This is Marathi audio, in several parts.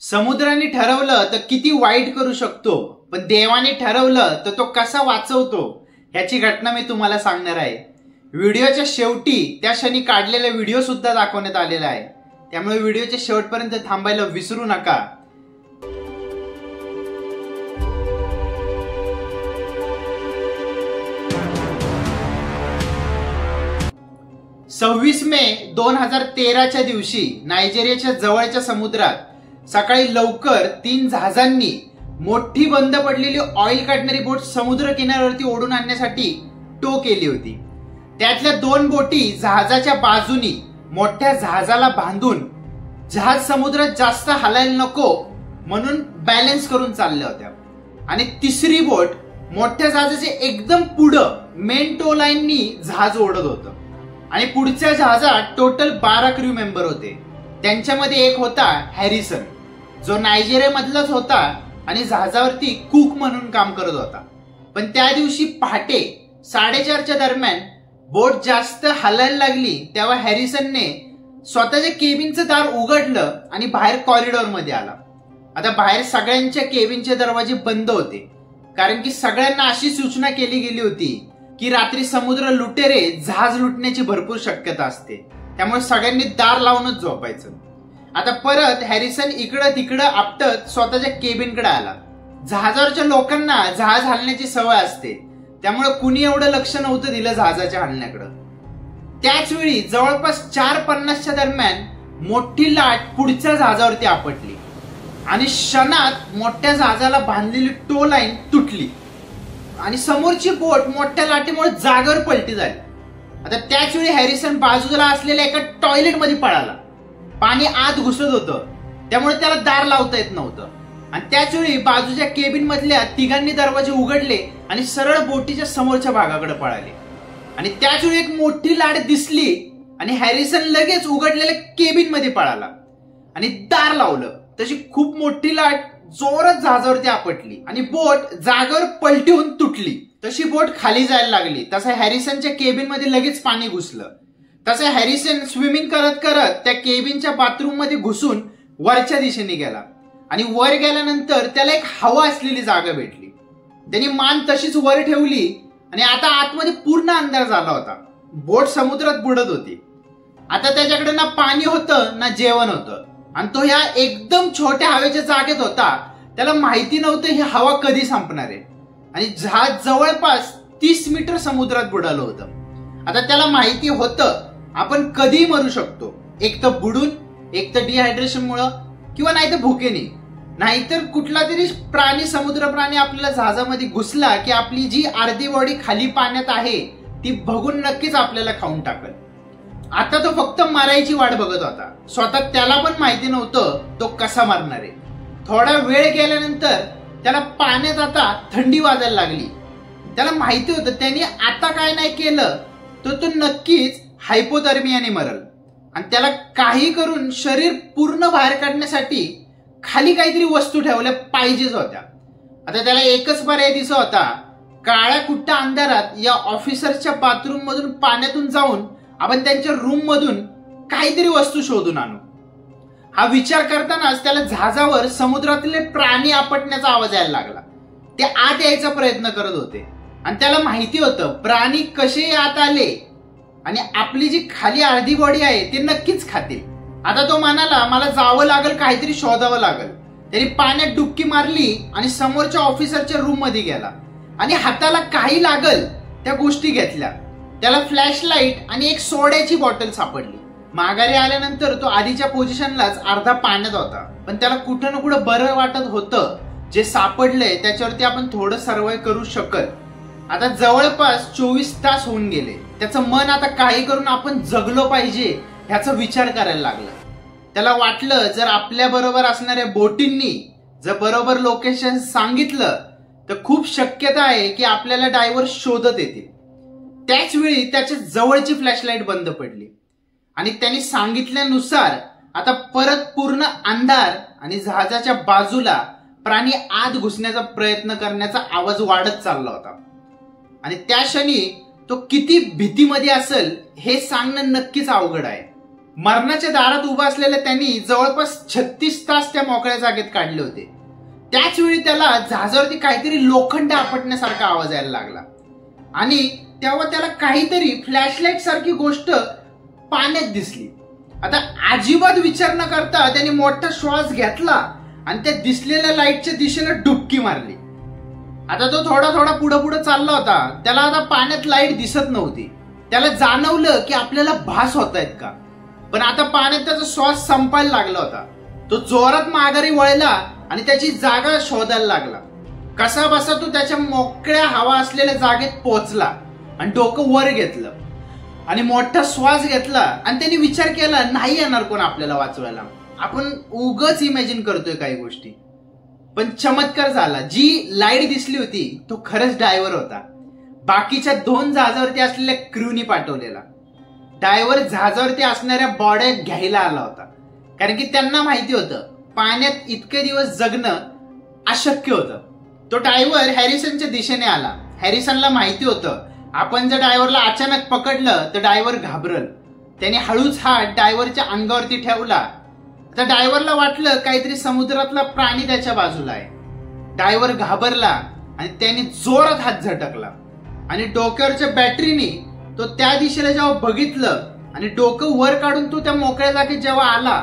समुद्राने ठरवलं तर किती वाईट करू शकतो, पण देवाने ठरवलं तर तो कसा वाचवतो ह्याची घटना मी तुम्हाला सांगणार आहे. व्हिडिओच्या शेवटी त्या क्षणी काढलेला व्हिडिओ सुद्धा दाखवण्यात आलेला आहे, त्यामुळे व्हिडिओच्या शेवटपर्यंत थांबायला विसरू नका. 26 मे 2013च्या दिवशी नायजेरियाच्या जवळच्या समुद्रात सकाळी लवकर 3 जहाजांनी मोठी बंद पडलेली ऑइल काढणारी बोट समुद्र किनाऱ्यावरती ओढून आणण्यासाठी टो केली होती. त्यातल्या 2 बोटी जहाजाच्या बाजूनी मोठ्या जहाजाला बांधून जहाज समुद्रात जास्त हलायला नको म्हणून बॅलन्स करून चालल्या होत्या, आणि तिसरी बोट मोठ्या जहाजाचे एकदम पुढं मेन टो लाईननी जहाज ओढत होतं. आणि पुढच्या जहाजात टोटल 12 क्रू मेंबर होते. त्यांच्यामध्ये एक होता हॅरिसन, जो नायजेरियामधलाच होता आणि जहाजावरती कुक म्हणून काम करत होता. पण त्या दिवशी पहाटे 4:30च्या दरम्यान बोट जास्त हलायला लागली तेव्हा हॅरिसनने स्वतःच्या केबिनचं दार उघडलं आणि बाहेर कॉरिडॉर मध्ये आला. आता बाहेर सगळ्यांच्या केबिनचे दरवाजे बंद होते, कारण की सगळ्यांना अशी सूचना केली गेली होती की रात्री समुद्र लुटेरे जहाज लुटण्याची भरपूर शक्यता असते, त्यामुळे सगळ्यांनी दार लावूनच झोपायचं. आता परत हॅरिसन इकडं तिकडं आपटत स्वतःच्या केबिनकडे आला. जहाजावरच्या लोकांना जहाज हलण्याची सवय असते, त्यामुळे कुणी एवढं लक्ष नव्हतं दिलं जहाजाच्या हलण्याकडे. त्याच वेळी जवळपास 4:50च्या दरम्यान मोठी लाट पुढच्या जहाजावरती आपटली आणि क्षणात मोठ्या जहाजाला बांधलेली टो लाईन तुटली आणि समोरची बोट मोठ्या लाटेमुळे जागेवर पलटी झाली. आता त्याच वेळी हॅरिसन बाजूला असलेल्या एका टॉयलेट मध्ये पळाला. पाणी आत घुसत होतं, त्यामुळे त्याला दार लावता येत नव्हतं. आणि त्याच वेळी बाजूच्या केबिन मधल्या 3घांनी दरवाजे उघडले आणि सरळ बोटीच्या समोरच्या भागाकडे पळाले. आणि त्याच वेळी एक मोठी लाट दिसली आणि हॅरिसन लगेच उघडलेल्या केबिन मध्ये पळाला आणि दार लावलं. तशी खूप मोठी लाट जोरात जहाजावरती आपटली आणि बोट जागेवर पलटी होऊन तुटली. तशी बोट खाली जायला लागली तसं हॅरिसनच्या केबिन मध्ये लगेच पाणी घुसलं. तसं हॅरिसन स्विमिंग करत करत त्या केबिनच्या बाथरूम मध्ये घुसून वरच्या दिशेने गेला आणि वर गेल्यानंतर त्याला एक हवा असलेली जागा भेटली. त्यांनी मान तशीच वर ठेवली आणि आता आतमध्ये पूर्ण अंधार झाला होता. बोट समुद्रात बुडत होती. आता त्याच्याकडे ना पाणी होतं ना जेवण होतं आणि तो ह्या एकदम छोट्या हवेच्या जागेत होता. त्याला माहिती नव्हतं ही हवा कधी संपणार आहे आणि जहाज जवळपास 30 मीटर समुद्रात बुडालं होतं. आता त्याला माहिती होतं आपण कधी मरू शकतो, एक तर बुडून, एक तर डिहायड्रेशन मुळे, किंवा नाहीतर भुकेने, नाहीतर कुठला तरी प्राणी, समुद्र प्राणी आपल्याला जहाजामध्ये घुसला की आपली जी अर्धी बॉडी खाली पाण्यात आहे ती बघून नक्कीच आपल्याला खाऊन टाकल. आता तो फक्त मरायची वाट बघत होता. स्वतः त्याला पण माहिती नव्हतं तो कसा मरणार आहे. थोडा वेळ गेल्यानंतर त्याला पाण्यात आता थंडी वाजायला लागली. त्याला माहिती होतं त्याने आता काय नाही केलं तर तो नक्कीच हायपोथर्मियाने मरल आणि त्याला काही करून शरीर पूर्ण बाहेर काढण्यासाठी खाली काहीतरी वस्तू ठेवल्या पाहिजेच होत्या. आता त्याला एकच पर्याय दिसत होता, काळ्या कुट्टा अंधारात या ऑफिसरच्या बाथरूम मधून पाण्यातून जाऊन आपण त्यांच्या रूम मधून काहीतरी वस्तू शोधून आणू. हा विचार करतानाच त्याला जहाजावर समुद्रातले प्राणी आपटण्याचा आवाज यायला लागला. ते आत यायचा प्रयत्न करत होते आणि त्याला माहिती होतं प्राणी कसे आत आले आणि आपली जी खाली अर्धी बॉडी आहे ते नक्कीच खातील. आता तो म्हणाला मला जावं लागेल, काहीतरी शोधावं लागेल. त्याने पाण्यात डुबकी मारली आणि समोरच्या ऑफिसरच्या रूम मध्ये गेला आणि हाताला काही लागल त्या गोष्टी घेतल्या. त्याला फ्लॅश लाईट आणि एक सोड्याची बॉटल सापडली. माघारी आल्यानंतर तो आधीच्या पोझिशनलाच अर्धा पाण्यात होता, पण त्याला कुठं ना कुठं बरं वाटत होतं. जे सापडलंय त्याच्यावरती आपण थोडं सर्वाइव्ह करू शकत. आता जवळपास 24 तास होऊन गेले. त्याचं मन आता काही करून आपण जगलो पाहिजे ह्याचा विचार करायला लागला. त्याला वाटलं जर आपल्या बरोबर असणाऱ्या बोटींनी जर बरोबर लोकेशन सांगितलं तर खूप शक्यता आहे की आपल्याला डायव्हर शोधत येतील. त्याच वेळी त्याच्या जवळची फ्लॅशलाईट बंद पडली आणि त्यांनी सांगितल्यानुसार आता परत पूर्ण अंधार आणि जहाजाच्या बाजूला प्राणी आत घुसण्याचा प्रयत्न करण्याचा आवाज वाढत चालला होता. आणि त्या क्षणी तो किती भीतीमध्ये असेल हे सांगणं नक्कीच अवघड आहे. मरणाच्या दारात उभा असलेल्या त्यांनी जवळपास 36 तास त्या मोकळ्या जागेत काढले होते. त्याच वेळी त्याला जहाजावरती काहीतरी लोखंड आपटण्यासारखा आवाज यायला लागला आणि तेव्हा त्याला काहीतरी फ्लॅशलाईट सारखी गोष्ट पाण्यात दिसली. आता अजिबात विचार न करता त्याने मोठा श्वास घेतला आणि त्या दिसलेल्या लाईटच्या दिशेला डुबकी मारली. आता तो थोडा थोडा पुढे पुढे चालला होता. त्याला आता पाण्यात लाईट दिसत नव्हती. त्याला जाणवलं की आपल्याला भास होत आहेत का, पण आता पाण्यात त्याचा श्वास संपायला लागला होता. तो जोरात माघारी वळला आणि त्याची जागा शोधायला लागला. कसा बसा तो त्याच्या मोकळ्या हवा असलेल्या जागेत पोहोचला आणि डोकं वर घेतलं आणि मोठा श्वास घेतला आणि त्यांनी विचार केला, नाही येणार कोण आपल्याला वाचवायला, आपण उगाच इमॅजिन करतोय काही गोष्टी. पण चमत्कार झाला. जी लाईट दिसली होती तो खरंच डायव्हर होता. बाकीच्या 2 जहाजावरती असलेल्या क्रूनी पाठवलेला. डायव्हर जहाजावरती असणाऱ्या बॉड्या घ्यायला आला होता, कारण की त्यांना माहिती होतं पाण्यात इतके दिवस जगणं अशक्य होतं. तो डायव्हर हॅरिसनच्या दिशेने आला. हॅरिसनला माहिती होतं आपण जर डायव्हरला अचानक पकडलं तर डायव्हर घाबरल. त्याने हळूच हात डायव्हरच्या अंगावरती ठेवला. तर डायव्हरला वाटलं काहीतरी समुद्रातला प्राणी त्याच्या बाजूला आहे. डायव्हर घाबरला आणि त्याने जोरात हात झटकला आणि डोक्यावरच्या बॅटरीने तो त्या दिशेला जेव्हा बघितलं आणि डोकं वर काढून तो त्या मोकळ्या जागेत जेव्हा आला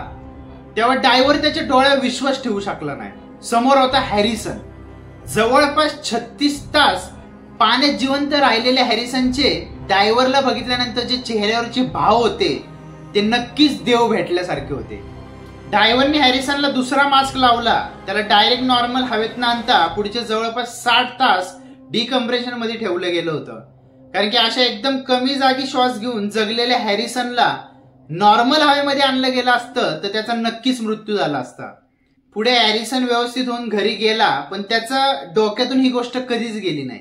तेव्हा डायव्हर त्याच्या डोळ्यावर विश्वास ठेवू शकला नाही. समोर होता हॅरिसन. जवळपास 36 तास पाण्यात जिवंत राहिलेल्या हॅरिसनचे डायव्हरला बघितल्यानंतर जे चेहऱ्यावरचे भाव होते ते नक्कीच देव भेटल्यासारखे होते. डायव्हरने हॅरिसनला दुसरा मास्क लावला. त्याला डायरेक्ट नॉर्मल हवेत न आणता पुढचे जवळपास 60 तास डिकम्प्रेशन मध्ये ठेवलं गेलं होतं, कारण की अशा एकदम कमी जागी श्वास घेऊन जगलेल्या हॅरिसनला नॉर्मल हवेमध्ये आणलं गेलं असतं तर त्याचा नक्कीच मृत्यू झाला असता. पुढे हॅरिसन व्यवस्थित होऊन घरी गेला, पण त्याचा डोक्यातून ही गोष्ट कधीच गेली नाही.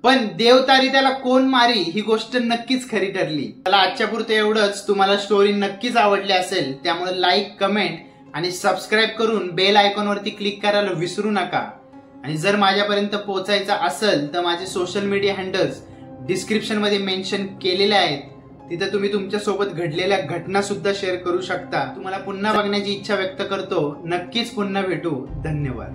पण देवतारी त्याला कोण मारी ही गोष्ट नक्कीच खरी ठरली. त्याला आजच्या पुरतं एवढंच. तुम्हाला स्टोरी नक्कीच आवडली असेल, त्यामुळे लाईक, कमेंट आणि सबस्क्राईब करून बेल आयकॉनवरती क्लिक करायला विसरू नका. आणि जर माझ्यापर्यंत पोहोचायचं असेल तर माझे सोशल मीडिया हँडल्स डिस्क्रिप्शन मध्ये मेन्शन केलेले आहेत. तिथे तुम्ही तुमच्या सोबत घडलेल्या घटना सुद्धा शेअर करू शकता. तुम्हाला पुन्हा बघण्याची इच्छा व्यक्त करतो. नक्कीच पुन्हा भेटू. धन्यवाद.